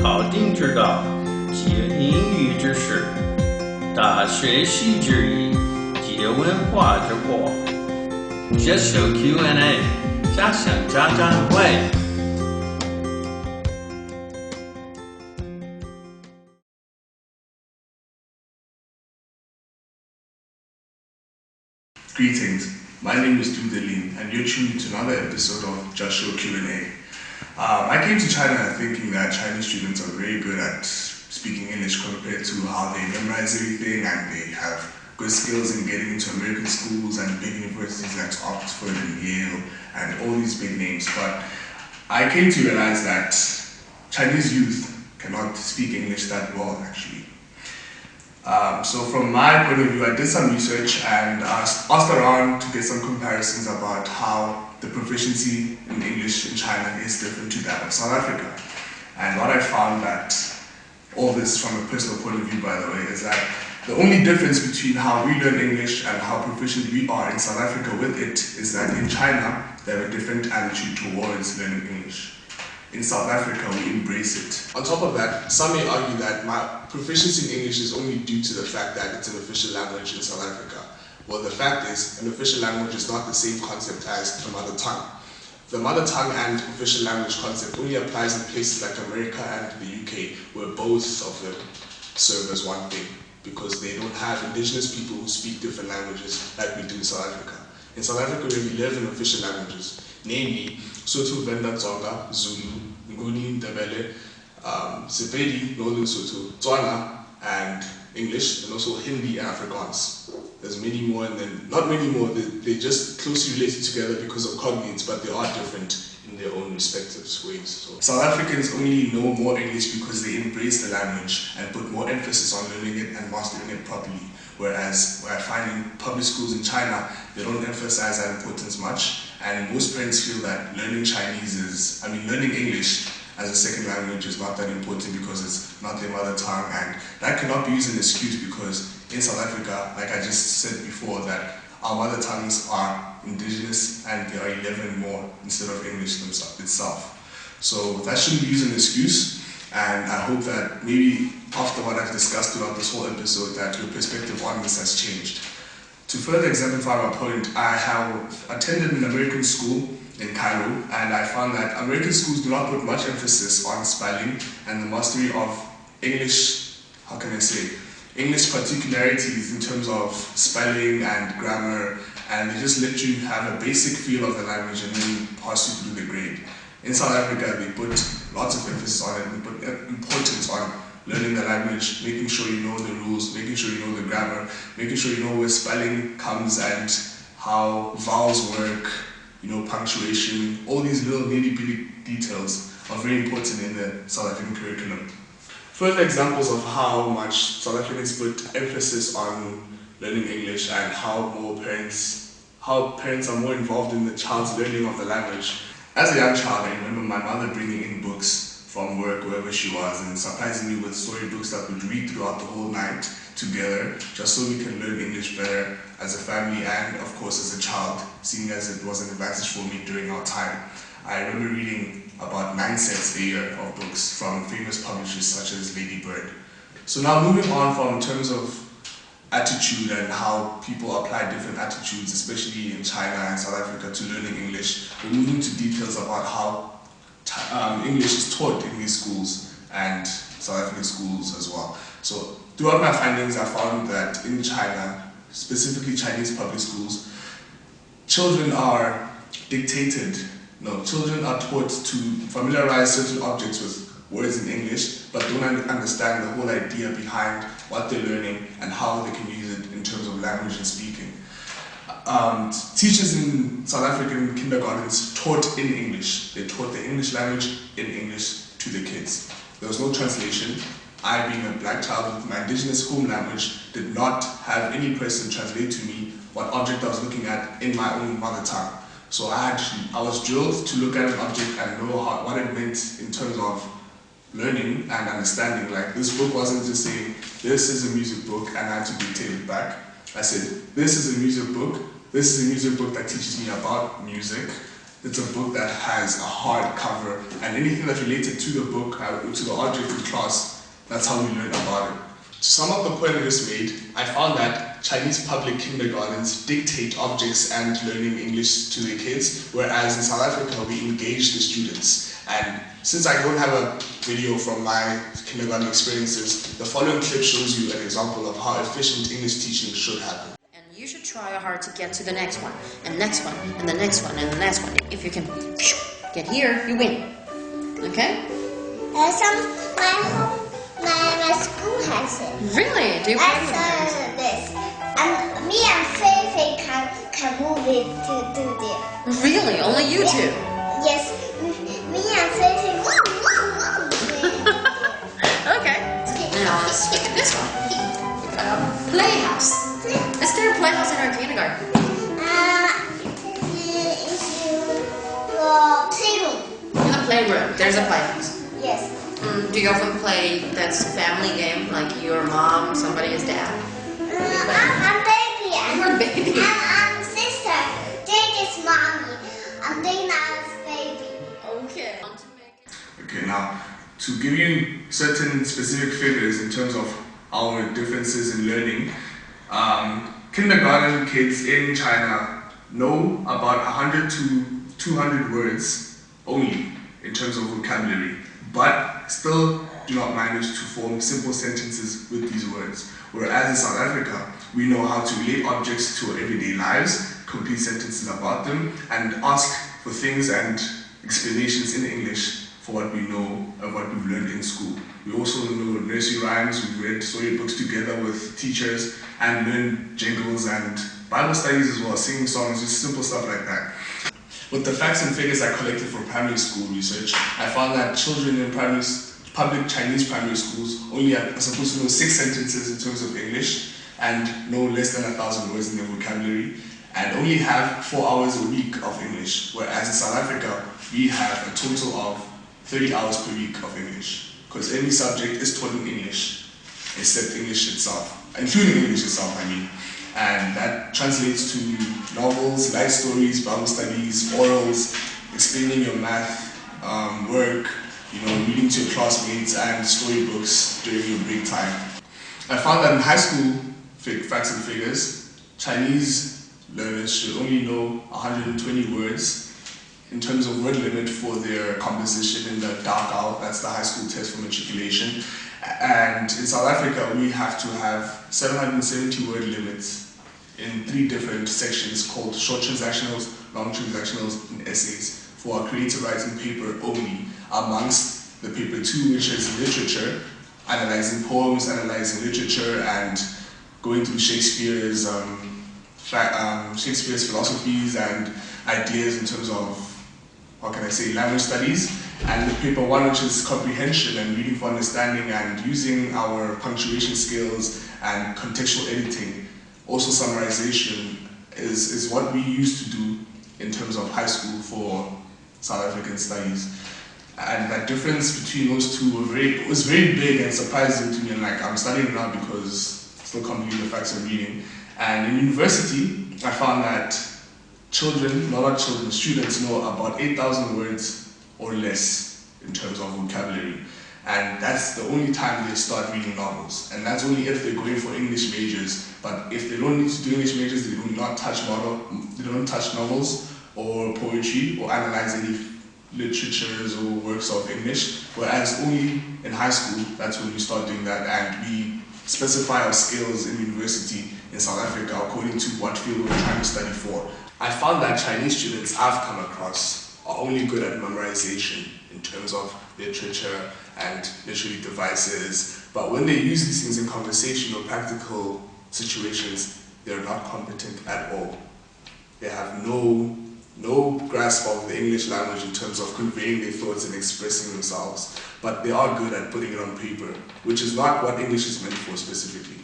考定之道，借英语之识，大学习之意，借文化之火。接受 Q&A， 加上家长会。Greetings, my name is Dudelin and you're tuned to another episode of Just Show Q&A. I came to China thinking that Chinese students are very good at speaking English compared to how they memorize everything, and they have good skills in getting into American schools and big universities like Oxford and Yale and all these big names. But I came to realize that Chinese youth cannot speak English that well actually. So from my point of view, I did some research and asked around to get some comparisons about how the proficiency in English in China is different to that of South Africa. And what I found, that all this from a personal point of view by the way, is that the only difference between how we learn English and how proficient we are in South Africa with it is that in China, they have a different attitude towards learning English. In South Africa, we embrace it. On top of that, some may argue that my proficiency in English is only due to the fact that it's an official language in South Africa. Well, the fact is, an official language is not the same concept as the mother tongue. The mother tongue and official language concept only applies in places like America and the UK, where both of them serve as one thing, because they don't have indigenous people who speak different languages like we do in South Africa. In South Africa, we have 11 official languages, namely Sotho, Venda, Tsonga, Zulu, Nguni, Ndebele, Sepedi, Northern Sotho, Tswana, and English, and also Hindi and Afrikaans. There's many more, and then not many more. They're just closely related together because of cognates, but they are different in their own respective ways. So South Africans only know more English because they embrace the language and put more emphasis on learning it and mastering it properly. Whereas I find in public schools in China, they don't emphasize that importance much, and most parents feel that learning learning English as a second language is not that important because it's not their mother tongue, and that cannot be used as an excuse because in South Africa, like I just said before, that our mother tongues are indigenous and there are 11 more instead of English itself. So that shouldn't be used as an excuse, and I hope that maybe after what I've discussed throughout this whole episode, that your perspective on this has changed. To further exemplify my point, I have attended an American school in Cairo, and I found that American schools do not put much emphasis on spelling and the mastery of English, English particularities in terms of spelling and grammar, and they just let you have a basic feel of the language and then pass you through the grade. In South Africa, they put lots of emphasis on it, and put importance on learning the language, making sure you know the rules, making sure you know the grammar, making sure you know where spelling comes and how vowels work, punctuation. All these little nitty-gritty details are very important in the South African curriculum. Further examples of how much South Africans put emphasis on learning English and how parents are more involved in the child's learning of the language. As a young child, I remember my mother bringing in books from work, wherever she was, and surprising me with storybooks that we'd read throughout the whole night together, just so we can learn English better as a family and, of course, as a child, seeing as it was an advantage for me during our time. I remember reading about 9 sets a year of books from famous publishers such as Lady Bird. So now moving on from terms of attitude and how people apply different attitudes, especially in China and South Africa, to learning English, we're moving to details about how English is taught in these schools and South African schools as well. So throughout my findings, I found that in China, specifically Chinese public schools, children are taught to familiarize certain objects with words in English, but don't understand the whole idea behind what they're learning and how they can use it in terms of language and speaking. Teachers in South African kindergartens taught in English. They taught the English language in English to the kids. There was no translation. I, being a black child with my indigenous home language, did not have any person translate to me what object I was looking at in my own mother tongue. So I was drilled to look at an object and know what it meant in terms of learning and understanding. Like, this book wasn't just saying, this is a music book and I had to dictate it back. I said, this is a music book that teaches me about music, it's a book that has a hard cover, and anything that's related to the book, to the object in class, that's how we learn about it. To sum up the point I just made, I found that Chinese public kindergartens dictate objects and learning English to their kids, whereas in South Africa we engage the students. And since I don't have a video from my kindergarten experiences, the following clip shows you an example of how efficient English teaching should happen. You should try hard to get to the next one, and next one, and the next one, and the next one. If you can get here, you win. Okay? My school has it. Really? Do you I saw this. And me and Feifei can move it to there. Really? Only you two? Yes. Me and Feifei. Okay. Now let's look at this one. Playhouse. Is there a playhouse in our kindergarten? It's playroom. In the playroom, there's a playhouse. Yes. Do you often play that family game, like your mom, somebody is dad? I'm baby. You're a baby. I'm sister. Jade is mommy. And Dana is baby. Okay. Okay, now to give you certain specific figures in terms of our differences in learning, kindergarten kids in China know about 100 to 200 words only in terms of vocabulary, but still do not manage to form simple sentences with these words. Whereas in South Africa, we know how to relate objects to our everyday lives, complete sentences about them, and ask for things and explanations in English for what we know and what we've learned in school. We also know nursery rhymes, we've read storybooks together with teachers and learned jingles and Bible studies as well, singing songs, just simple stuff like that. With the facts and figures I collected for primary school research, I found that children in public Chinese primary schools only are supposed to know 6 sentences in terms of English and know less than 1,000 words in their vocabulary, and only have 4 hours a week of English, whereas in South Africa, we have a total of 30 hours per week of English, because every subject is taught in English, except English itself, including English itself, I mean. And that translates to novels, life stories, Bible studies, orals, explaining your math, work, reading to your classmates, and storybooks during your break time. I found that in high school, facts and figures, Chinese learners should only know 120 words in terms of word limit for their composition in the Dakao, that's the high school test for matriculation. And in South Africa, we have to have 770 word limits in 3 different sections called short transactionals, long transactionals, and essays for our creative writing paper only, amongst the paper 2, which is literature, analyzing poems, analyzing literature, and going through Shakespeare's philosophies and ideas in terms of, language studies, and the paper 1, which is comprehension and reading for understanding and using our punctuation skills and contextual editing. Also summarization is what we used to do in terms of high school for South African studies. And that difference between those two was very big and surprising to me, and I'm studying now because I still can't believe the facts I'm reading. And in university, I found that students know about 8,000 words or less in terms of vocabulary. And that's the only time they start reading novels. And that's only if they're going for English majors. But if they don't need to do English majors, they do not touch novels or poetry or analyze any literatures or works of English. Whereas only in high school, that's when we start doing that, and we specify our skills in university in South Africa according to what field we're trying to study for. I found that Chinese students I've come across are only good at memorization in terms of literature and literary devices, but when they use these things in conversation or practical situations, they're not competent at all. They have no grasp of the English language in terms of conveying their thoughts and expressing themselves, but they are good at putting it on paper, which is not what English is meant for specifically.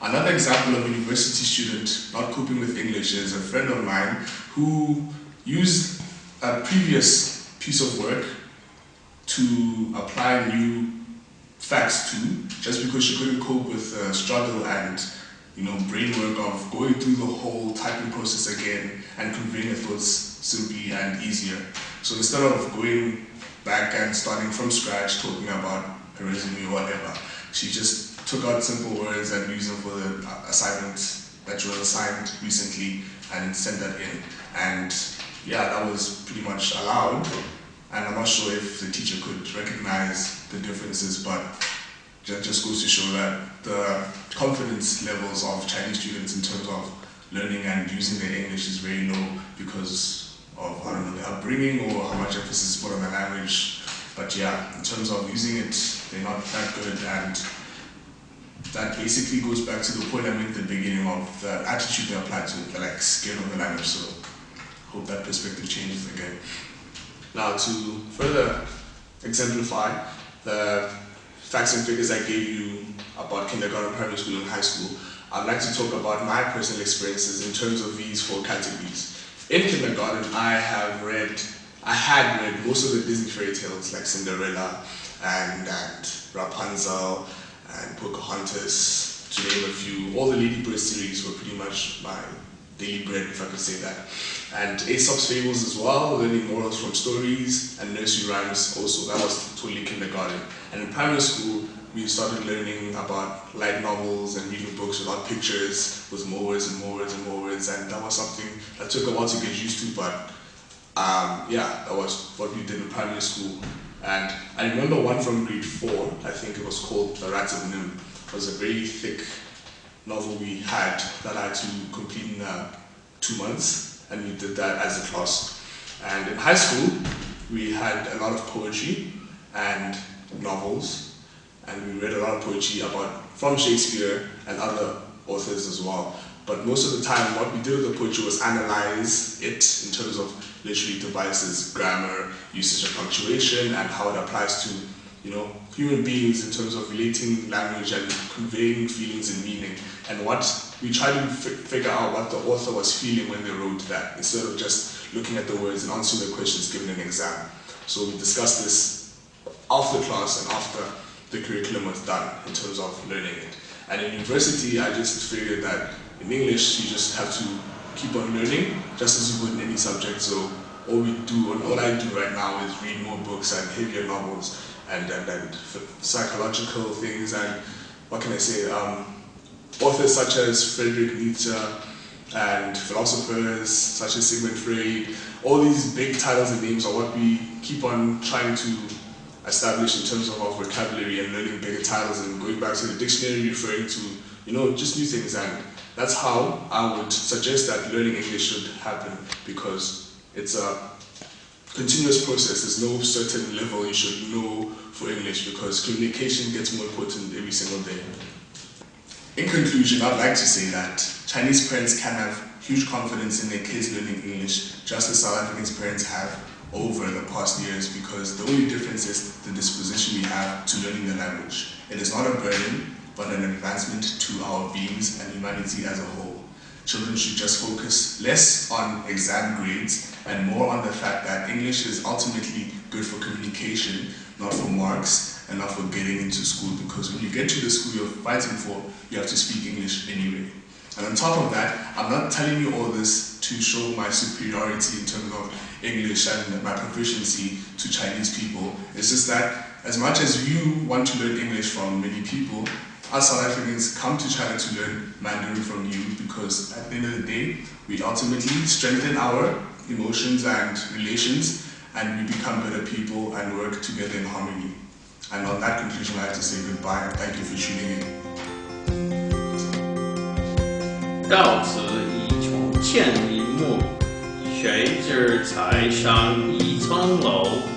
Another example of a university student not coping with English is a friend of mine who used a previous piece of work to apply new facts to, just because she couldn't cope with the struggle and brain work of going through the whole typing process again and conveying her thoughts simply and easier. So instead of going back and starting from scratch, talking about her resume or whatever, she just took out simple words and used them for the assignment that she was assigned recently and sent that in. And yeah, that was pretty much allowed. And I'm not sure if the teacher could recognize the differences, but that just goes to show that the confidence levels of Chinese students in terms of learning and using their English is very low because of, I don't know, their upbringing or how much emphasis is put on the language. But yeah, in terms of using it, they're not that good, and that basically goes back to the point I made at the beginning of the attitude they apply to it. They're like scared of the language, so hope that perspective changes again. Now, to further exemplify the facts and figures I gave you about kindergarten, primary school, and high school, I'd like to talk about my personal experiences in terms of these 4 categories. In kindergarten, I had read most of the Disney fairy tales like Cinderella and Rapunzel and Pocahontas, to name a few. All the Ladybird series were pretty much my daily bread, if I could say that. And Aesop's fables as well, learning morals from stories, and nursery rhymes also. That was totally kindergarten. And in primary school, we started learning about light novels and reading books without pictures, with more words and more words and more words, and that was something that took a while to get used to, but yeah, that was what we did in primary school. And I remember one from grade 4, I think it was called The Rats of Nim. It was a very thick novel we had that I had to complete in 2 months, and we did that as a class. And in high school, we had a lot of poetry and novels, and we read a lot of poetry from Shakespeare and other authors as well. But most of the time, what we did with the poetry was analyze it in terms of literary devices, grammar, usage of punctuation, and how it applies to, human beings in terms of relating language and conveying feelings and meaning. And what we tried to figure out what the author was feeling when they wrote that, instead of just looking at the words and answering the questions given in an exam. So we discussed this after class and after the curriculum was done in terms of learning it. And in university, I just figured that in English, you just have to keep on learning, just as you would in any subject. So all I do right now is read more books and heavier novels and psychological things and, what can I say, authors such as Friedrich Nietzsche and philosophers such as Sigmund Freud. All these big titles and names are what we keep on trying to establish in terms of our vocabulary and learning bigger titles and going back to the dictionary, referring to, just new things. And that's how I would suggest that learning English should happen, because it's a continuous process. There's no certain level you should know for English, because communication gets more important every single day. In conclusion, I'd like to say that Chinese parents can have huge confidence in their kids learning English, just as South African parents have over the past years, because the only difference is the disposition we have to learning the language. It is not a burden, but an advancement to our beings and humanity as a whole. Children should just focus less on exam grades and more on the fact that English is ultimately good for communication, not for marks and not for getting into school, because when you get to the school you're fighting for, you have to speak English anyway. And on top of that, I'm not telling you all this to show my superiority in terms of English and my proficiency to Chinese people. It's just that as much as you want to learn English from many people, us South Africans come to China to learn Mandarin from you, because at the end of the day, we ultimately strengthen our emotions and relations, and we become better people and work together in harmony. And on that conclusion, I have to say goodbye and thank you for tuning in. 到此一重千里目，谁知才上一层楼。